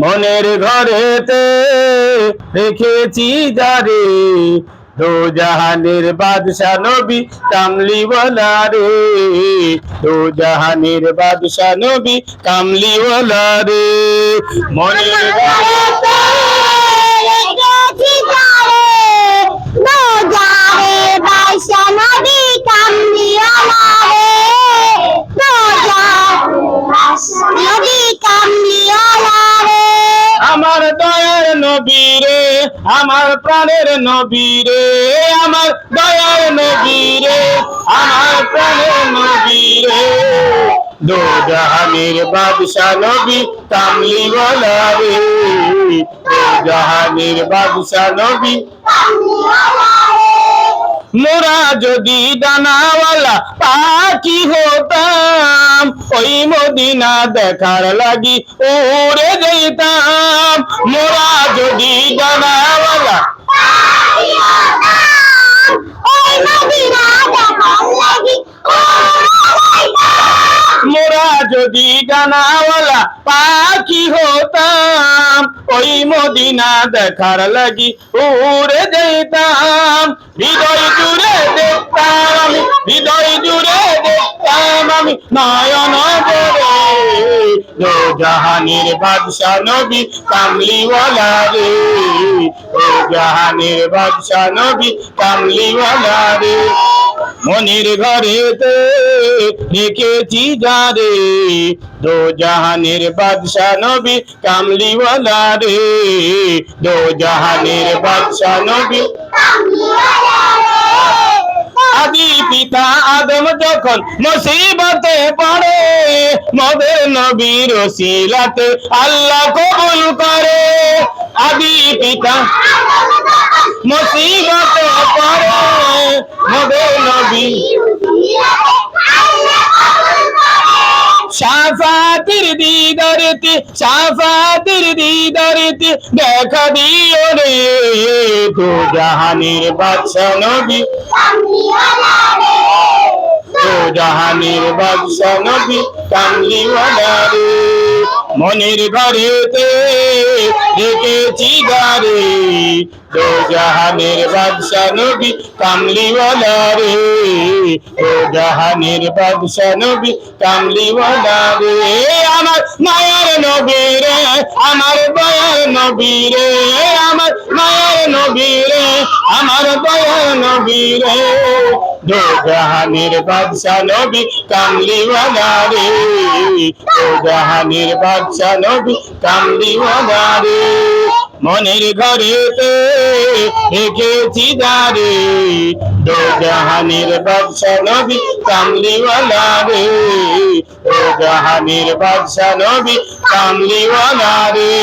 মনের ঘরেতে রেখেছি যারে, দো জাহানের বাদশা নবী কামলিওয়ালা রে, দো জাহানের বাদশা নবী কামলিওয়ালা রে। মনের ঘরেতে রেখেছি যারে, দো জাহানের বাদশা নবী কামলিওয়ালা রে, দো জাহানের বাদশা নবী কামলিওয়ালা রে। আমার দয়ার নবী রে, আমার প্রাণের নবী রে, আমার দয়ার নবী রে, আমার প্রাণের নবী রে, দো জাহানের বাদশা নবী কামলিওয়ালা রে, দো জাহানের বাদশা নবী। মোরা যদি ডানাওয়ালা পাখি হতাম, ওই মদিনা দেখার লাগি উড়ে যেতাম। মোরা যদি ডানাওয়ালা ওই মদিনা দেখার লাগি মোরা যদি ডানাওয়ালা পাখি হতাম, ওই মদিনা দেখার লাগি উড়ে যেতাম। হৃদয় জুড়ে দেখতাম আমি, হৃদয় জুড়ে দেখতাম আমি নয়ন ভরে, দো জাহানের বাদশা নবী কামলিওয়ালা রে, দো জাহানের বাদশা নবী কামলিওয়ালা রে। মনের ঘরেতে রেখেছি যারে, দো জাহানের বাদশা নবী কামলিওয়ালা রে, দো জাহানের বাদশা নবী। আদি পিতা আদম যখন মুসিবতে পড়ে, মোদের নবীর ওসিলাতে আল্লাহ কবুল করে। আদি পিতা মুসিবতে পড়ে, মোদের নবী শাফাতির দিদারতে, শাফাতির দিদারতে দেখা দিও রে, দো জাহানের বাদশা নবী, দো জাহানের বাদশা নবী কামলিওয়ালা রে। মনের ঘরেতে রেখেছি যারে, দো জাহানের বাদশা নবী কামলিওয়ালা রে, দো জাহানের বাদশা নবী কামলিওয়ালা রে। আমার মায়ের নবী রে, আমার দয়ার নবী রে, আমার মায়ের নবী রে, আমার দয়ার নবী রে, দো জাহানের বাদশা নবী কামলিওয়ালা রে, দো জাহানের বাদশা নবী কামলিওয়ালা রে। মনের ঘরেতে রেখেছি যারে, দো জাহানের বাদশা নবী কামলিওয়ালা রে, দো জাহানের বাদশা নবী কামলিওয়ালা রে।